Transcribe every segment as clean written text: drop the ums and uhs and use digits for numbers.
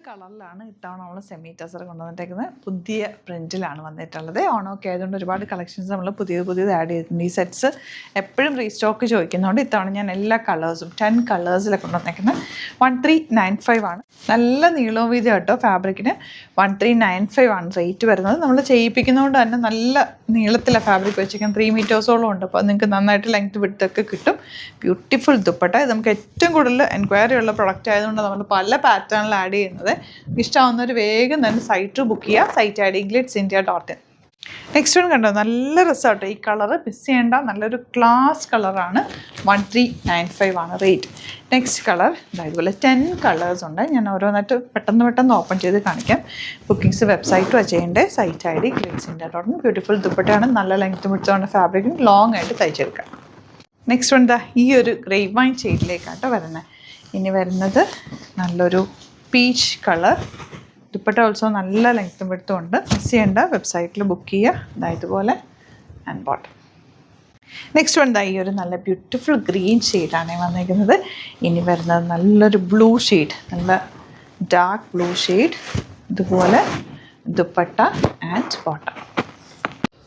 കളറിലാണ് ഇത്തവണ നമ്മൾ സെമി ടസർ കൊണ്ടുവന്നിട്ടേക്കുന്നത്. പുതിയ പ്രിൻറ്റിലാണ് വന്നിട്ടുള്ളത്. ഓണമൊക്കെ ആയതുകൊണ്ട് ഒരുപാട് കളക്ഷൻസ് നമ്മൾ പുതിയത് ആഡ് ചെയ്തിട്ടുണ്ട്. ഈ സെറ്റ്സ് എപ്പോഴും റീസ്റ്റോക്ക് ചോദിക്കുന്നതുകൊണ്ട് ഇത്തവണ ഞാൻ എല്ലാ കളേഴ്സും 10 കളേഴ്സിലൊക്കെ കൊണ്ടുവന്നേക്കുന്നത്. 1395 ആണ്. നല്ല നീളവും വീതി കേട്ടോ. ഫാബ്രിക്കിന് 1395 ആണ് റേറ്റ് വരുന്നത്. നമ്മൾ ചെയ്യിപ്പിക്കുന്നതുകൊണ്ട് തന്നെ നല്ല നീളത്തിലെ ഫാബ്രിക് വെച്ചേക്കാൻ 3 മീറ്റേഴ്സോളം ഉണ്ട്. അപ്പോൾ നിങ്ങൾക്ക് നന്നായിട്ട് ലെങ്ത് വിട്ടൊക്കെ കിട്ടും. ബ്യൂട്ടിഫുൾ ദുപ്പട്ട. ഇത് നമുക്ക് ഏറ്റവും കൂടുതൽ എൻക്വയറി ഉള്ള പ്രൊഡക്റ്റ് ആയതുകൊണ്ട് നമ്മൾ പല പാറ്റേണിൽ ആഡ് ചെയ്യുന്നത്. ഇഷ്ടമാവുന്നവർ വേഗം തന്നെ സൈറ്റ് ബുക്ക് ചെയ്യുക. Site I D glitzindia.in. Next one കണ്ടോ, നല്ല രസമാട്ടോ. ഈ കളറ് മിസ് ചെയ്യേണ്ട നല്ലൊരു ക്ലാസ് കളറാണ്. 1395 ആണ് റേറ്റ്. നെക്സ്റ്റ് കളർ ഇതുപോലെ 10 കളേഴ്സ് ഉണ്ട്. ഞാൻ ഓരോന്നായിട്ട് പെട്ടെന്ന് ഓപ്പൺ ചെയ്ത് കാണിക്കാം. ബുക്കിംഗ്സ് വെബ്സൈറ്റ് ചെയ്യേണ്ടത്. Site I D glitzindia.in. Beautiful ദുപ്പട്ടയാണ്. നല്ല ലെങ്ത് പിടിച്ചുകൊണ്ട് ഫാബ്രിക്കും ലോങ് ആയിട്ട് തയ്ച്ചെടുക്കാം. നെക്സ്റ്റ് വൺ ഈ ഒരു ഗ്രേപ്പ് വൈൻ ഷെയ്ഡിലേക്കാട്ടോ വരുന്നത്. ഇനി വരുന്നത് നല്ലൊരു പീച്ച് കളർ. ദുപ്പട്ട ഓൾസോ നല്ല ലെങ്ത്തും വിടുത്തും ഉണ്ട്. മിസ് ചെയ്യേണ്ട, വെബ്സൈറ്റിൽ ബുക്ക് ചെയ്യുക. ഇതുപോലെ ആൻഡ് ബോട്ടം. നെക്സ്റ്റ് വൺ ഈ ഒരു നല്ല ബ്യൂട്ടിഫുൾ ഗ്രീൻ ഷെയ്ഡാണ് വന്നിരിക്കുന്നത്. ഇനി വരുന്നത് നല്ലൊരു ബ്ലൂ ഷെയ്ഡ്, നല്ല ഡാർക്ക് ബ്ലൂ ഷെയ്ഡ്. ഇതുപോലെ ദുപ്പട്ട ആൻഡ് ബോട്ടം.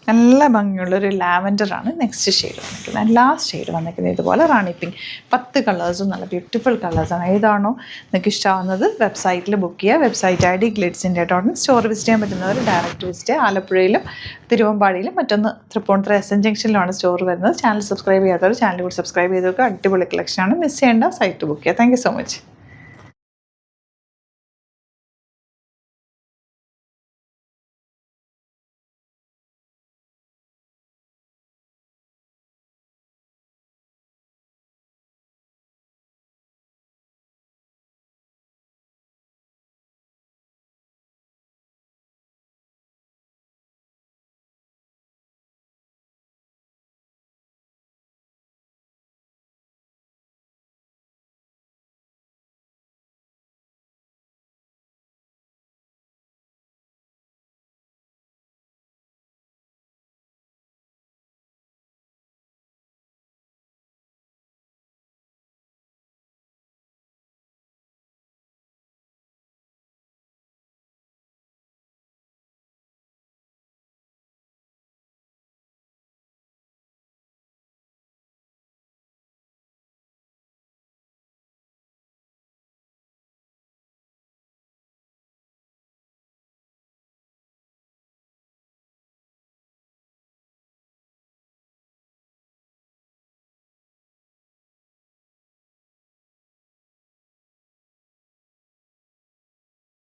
നല്ല ഭംഗിയുള്ളൊരു ലാവൻഡറാണ് നെക്സ്റ്റ് ഷെയ്ഡ് വന്നിരിക്കുന്നത്. ലാസ്റ്റ് ഷെയ്ഡ് വന്നിരിക്കുന്നത് ഇതുപോലെ റാണി പിങ്ക്. 10 കളേഴ്സും നല്ല ബ്യൂട്ടിഫുൾ കളേഴ്സാണ്. ഏതാണോ നിങ്ങൾക്ക് ഇഷ്ടമാവുന്നത് വെബ്സൈറ്റിൽ ബുക്ക് ചെയ്യുക. Website I D glitzindia.in. Store visit ചെയ്യാൻ പറ്റുന്നവർ ഡയറക്റ്റ് വിസിറ്റ് ചെയ്യുക. ആലപ്പുഴയിലും തിരുവമ്പാടിയിലും മറ്റൊന്ന് തൃപ്പൂണിത്തുറ SN ജംഗ്ഷനിലാണ് സ്റ്റോർ വരുന്നത്. ചാനൽ സബ്സ്ക്രൈബ് ചെയ്യാത്തവർ ചാനൽ കൂടി സബ്സ്ക്രൈബ് ചെയ്ത് നോക്കുക. അടിപൊളി കളക്ഷനാണ്. മിസ് ചെയ്യേണ്ട, സൈറ്റ് ബുക്ക് ചെയ്യുക. Thank you so much.